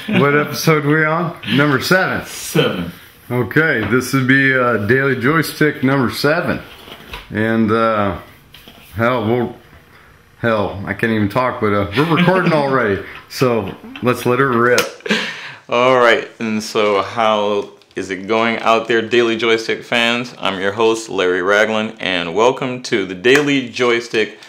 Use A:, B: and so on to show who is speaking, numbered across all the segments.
A: What episode are we on? Number 7.
B: 7.
A: Okay, this would be Daily Joystick number 7. And, hell, I can't even talk, but we're recording already. So, let's let her rip.
B: Alright, and so how is it going out there, Daily Joystick fans? I'm your host, Larry Ragland, and welcome to the Daily Joystick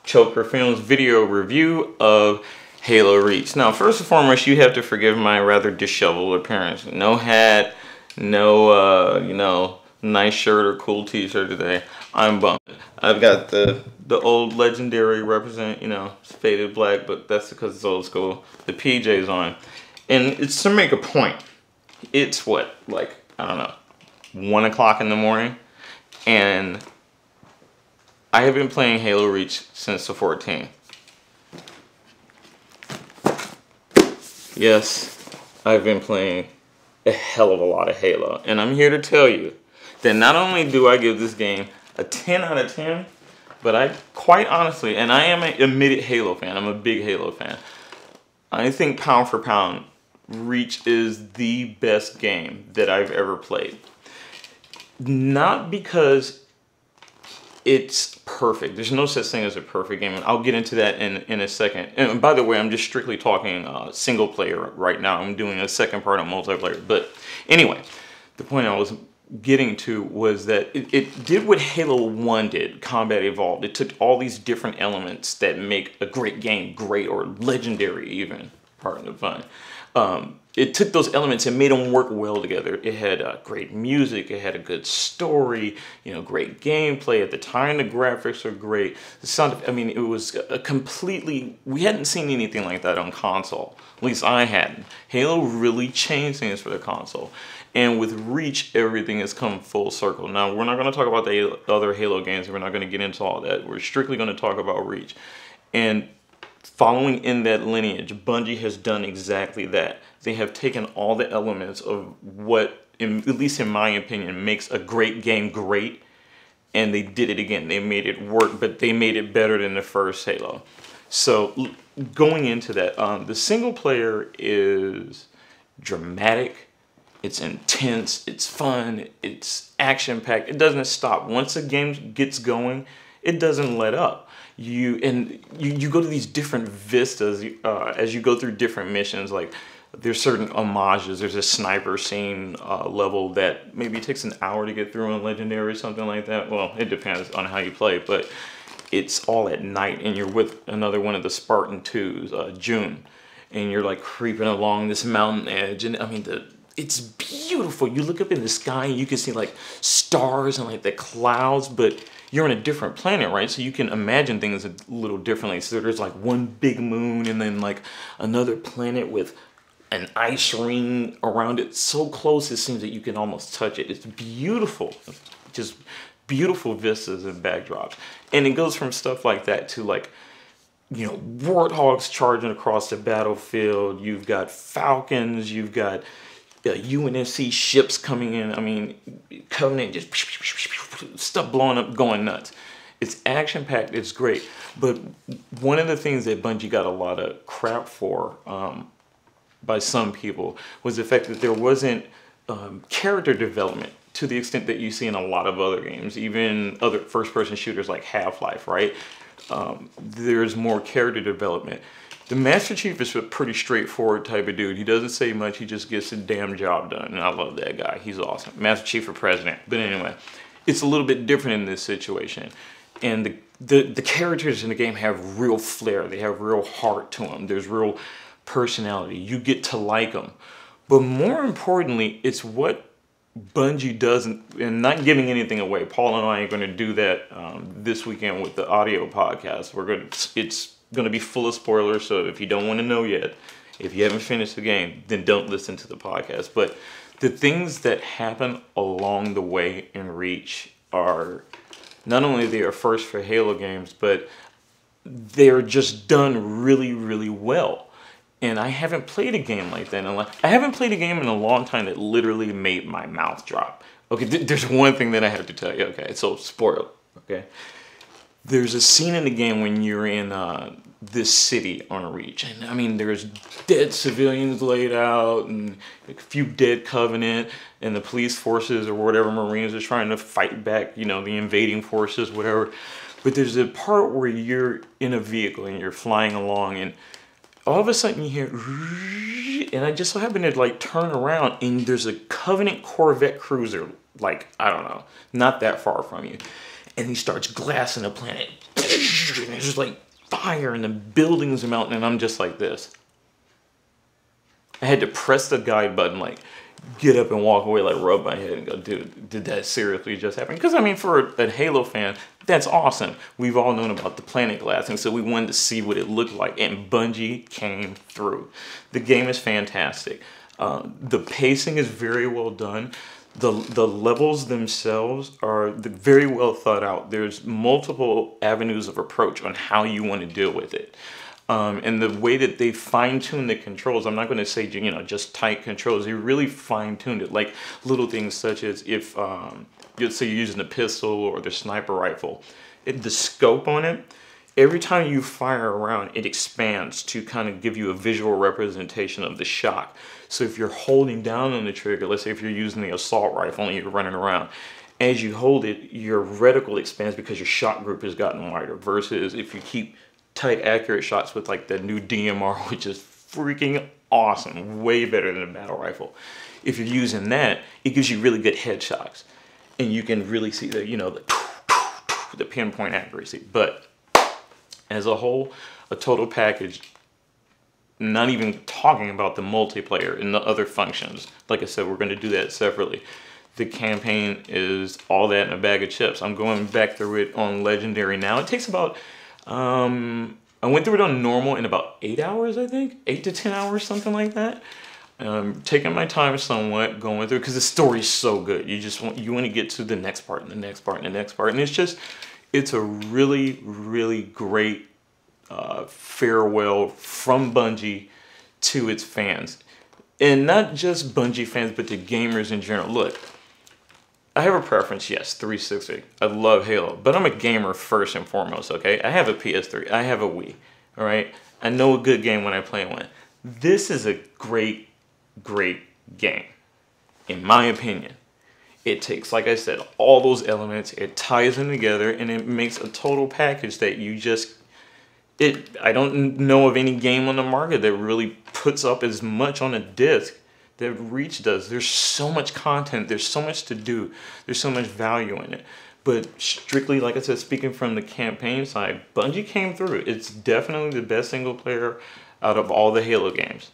B: Choker Films video review of Halo Reach. Now, first and foremost, you have to forgive my rather disheveled appearance. No hat, no, nice shirt or cool t-shirt today. I'm bummed. I've got the old legendary represent, it's faded black, but that's because it's old school. The PJs on. And it's to make a point. It's what, like, I don't know, 1 o'clock in the morning? And I have been playing Halo Reach since the 14th. Yes, I've been playing a hell of a lot of Halo. And I'm here to tell you that not only do I give this game a 10 out of 10, but I quite honestly, and I am an admitted Halo fan, I'm a big Halo fan, I think pound for pound, Reach is the best game that I've ever played. Not because it's perfect. There's no such thing as a perfect game. And I'll get into that in a second. And by the way, I'm just strictly talking single player right now. I'm doing a second part on multiplayer. But anyway, the point I was getting to was that it did what Halo 1 did, Combat Evolved. It took all these different elements that make a great game great, or legendary even, pardon the pun. It took those elements and made them work well together. It had great music, it had a good story, great gameplay. At the time, the graphics were great. The sound, it was a completely, we hadn't seen anything like that on console. At least I hadn't. Halo really changed things for the console. And with Reach, everything has come full circle. Now, we're not going to talk about the other Halo games. We're not going to get into all that. We're strictly going to talk about Reach. And following in that lineage, Bungie has done exactly that. They have taken all the elements of what, at least in my opinion, makes a great game great, and they did it again. They made it work, but they made it better than the first Halo. So going into that, the single player is dramatic, it's intense, it's fun, it's action-packed. It doesn't stop. Once a game gets going, it doesn't let up. You go to these different vistas as you go through different missions. Like, there's certain homages. There's a sniper scene level that maybe takes an hour to get through on Legendary or something like that. Well, it depends on how you play, but it's all at night, and you're with another one of the Spartan 2s, June, and you're like creeping along this mountain edge, and it's beautiful. You look up in the sky and you can see like stars and like the clouds, but you're on a different planet, right? So you can imagine things a little differently. So there's like one big moon and then like another planet with an ice ring around it so close it seems that you can almost touch it. It's beautiful. Just beautiful vistas and backdrops. And it goes from stuff like that to like, warthogs charging across the battlefield. You've got falcons, you've got UNSC ships coming in. Covenant, just stuff blowing up, going nuts. It's action-packed, it's great. But one of the things that Bungie got a lot of crap for by some people was the fact that there wasn't character development to the extent that you see in a lot of other games, even other first-person shooters like Half-Life, right? There's more character development. The Master Chief is a pretty straightforward type of dude. He doesn't say much. He just gets the damn job done. And I love that guy. He's awesome. Master Chief for president. But anyway, it's a little bit different in this situation. And the characters in the game have real flair. They have real heart to them. There's real personality. You get to like them. But more importantly, it's what Bungie doesn't, and not giving anything away. Paul and I are going to do that this weekend with the audio podcast. It's going to be full of spoilers, so if you don't want to know yet, if you haven't finished the game, then don't listen to the podcast. But the things that happen along the way in Reach are not only they are first for Halo games, but they're just done really, really well. And I haven't played a game like that I haven't played a game in a long time that literally made my mouth drop. Okay, there's one thing that I have to tell you. Okay, so spoiler. Okay, there's a scene in the game when you're in this city on Reach. And I mean, there's dead civilians laid out and a few dead Covenant and the police forces or whatever Marines are trying to fight back, you know, the invading forces, whatever. But there's a part where you're in a vehicle and you're flying along and all of a sudden you hear, and I just so happen to like turn around and there's a Covenant Corvette cruiser, like, I don't know, not that far from you. And he starts glassing the planet. And it's just like fire and the buildings are melting and I'm just like this. I had to press the guide button, like get up and walk away, like rub my head and go, dude, did that seriously just happen? Because I mean, for a Halo fan, that's awesome. We've all known about the planet glassing, so we wanted to see what it looked like, and Bungie came through. The game is fantastic. The pacing is very well done. The levels themselves are very well thought out. There's multiple avenues of approach on how you want to deal with it. And the way that they fine-tune the controls, I'm not going to say, you know, just tight controls. They really fine-tuned it. Like little things such as if, let's say you're using a pistol or the sniper rifle, the scope on it, every time you fire around, it expands to kind of give you a visual representation of the shot. So if you're holding down on the trigger, let's say if you're using the assault rifle and you're running around, as you hold it, your reticle expands because your shot group has gotten wider, versus if you keep tight, accurate shots with like the new DMR, which is freaking awesome, way better than a battle rifle. If you're using that, it gives you really good headshots, and you can really see the, you know, the pinpoint accuracy. But as a whole, a total package, not even talking about the multiplayer and the other functions. Like I said, we're going to do that separately. The campaign is all that in a bag of chips. I'm going back through it on Legendary now. It takes about, I went through it on normal in about 8 hours, I think. 8 to 10 hours, something like that. Taking my time somewhat, going through, because the story's so good. You want to get to the next part and the next part and the next part. And it's a really, really great farewell from Bungie to its fans. And not just Bungie fans, but to gamers in general. Look, I have a preference, yes, 360. I love Halo, but I'm a gamer first and foremost, okay? I have a PS3, I have a Wii, all right? I know a good game when I play one. This is a great, great game, in my opinion. It takes, like I said, all those elements, it ties them together, and it makes a total package that you just... I don't know of any game on the market that really puts up as much on a disc that Reach does. There's so much content, there's so much to do, there's so much value in it. But strictly, like I said, speaking from the campaign side, Bungie came through. It's definitely the best single player out of all the Halo games.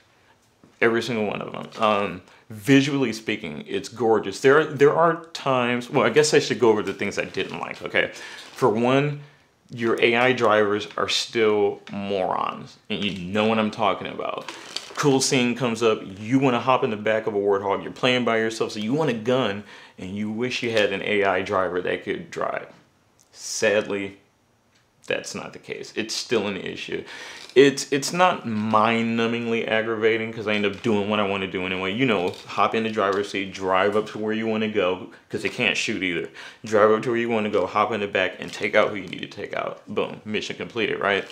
B: Every single one of them. Visually speaking, it's gorgeous. There are times, well, I guess I should go over the things I didn't like, okay? For one, your AI drivers are still morons, and you know what I'm talking about. Cool scene comes up, you want to hop in the back of a Warthog, you're playing by yourself, so you want a gun, and you wish you had an AI driver that could drive. Sadly, that's not the case. It's still an issue. It's not mind-numbingly aggravating because I end up doing what I want to do anyway. You know, hop in the driver's seat, drive up to where you want to go, because they can't shoot either. Drive up to where you want to go, hop in the back, and take out who you need to take out. Boom, mission completed, right?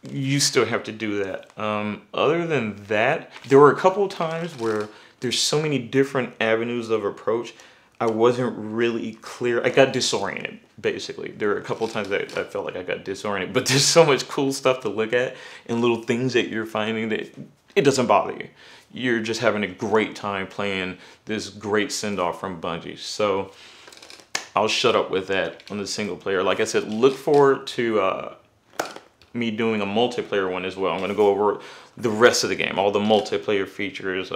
B: You still have to do that. Other than that, there were a couple of times where there's so many different avenues of approach. I wasn't really clear. I got disoriented, basically. There were a couple of times that I felt like I got disoriented, but there's so much cool stuff to look at and little things that you're finding that it doesn't bother you. You're just having a great time playing this great send-off from Bungie. So I'll shut up with that on the single player. Like I said, look forward to me doing a multiplayer one as well. I'm going to go over the rest of the game, all the multiplayer features,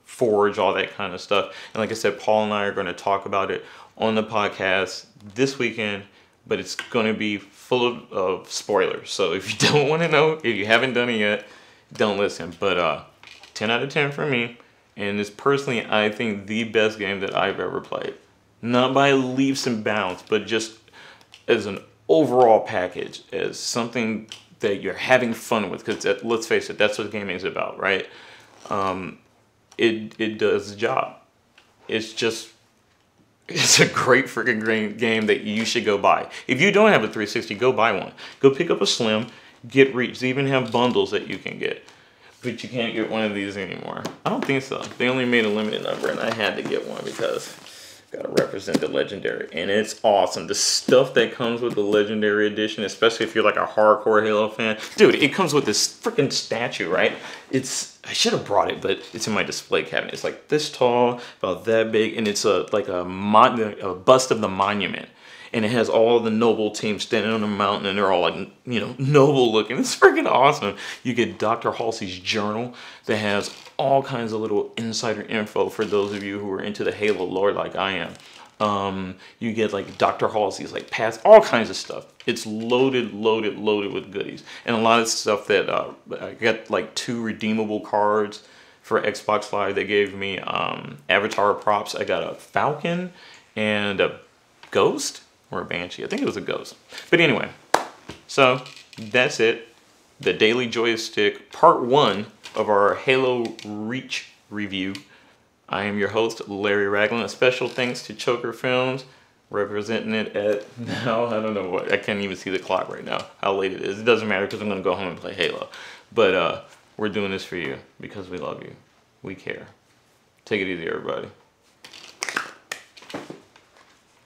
B: Forge, all that kind of stuff. And like I said, Paul and I are going to talk about it on the podcast this weekend, but it's going to be full of spoilers. So if you don't want to know, if you haven't done it yet, don't listen. But 10 out of 10 for me. And it's personally, I think, the best game that I've ever played. Not by leaps and bounds, but just as an overall package, as something that you're having fun with, because let's face it, that's what gaming is about, right? It does the job. It's a great freaking great game that you should go buy. If you don't have a 360, go buy one. Go pick up a Slim Get Reach. They even have bundles that you can get. But you can't get one of these anymore. I don't think so. They only made a limited number, and I had to get one because gotta represent the Legendary. And it's awesome. The stuff that comes with the Legendary Edition, especially if you're like a hardcore Halo fan. Dude, it comes with this freaking statue, right? I should have brought it, but it's in my display cabinet. It's like this tall, about that big, and it's like a bust of the monument. And it has all the noble team standing on a mountain, and they're all like, you know, noble looking. It's freaking awesome. You get Dr. Halsey's journal that has all kinds of little insider info for those of you who are into the Halo lore like I am. You get like Dr. Halsey's like past, all kinds of stuff. It's loaded with goodies. And a lot of stuff that, I got like 2 redeemable cards for Xbox Live. They gave me avatar props. I got a Falcon and a Ghost. Or a Banshee. I think it was a Ghost. But anyway, so that's it. The Daily Joystick Part 1 of our Halo Reach review. I am your host, Larry Ragland. A special thanks to Choker Films, representing it at now, I don't know what, I can't even see the clock right now, how late it is. It doesn't matter because I'm going to go home and play Halo. But we're doing this for you because we love you. We care. Take it easy, everybody.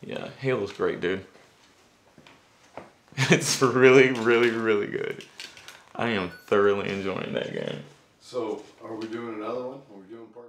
B: Yeah, Halo's great, dude. It's really good. I am thoroughly enjoying that game.
A: So, are we doing another one? Are we doing part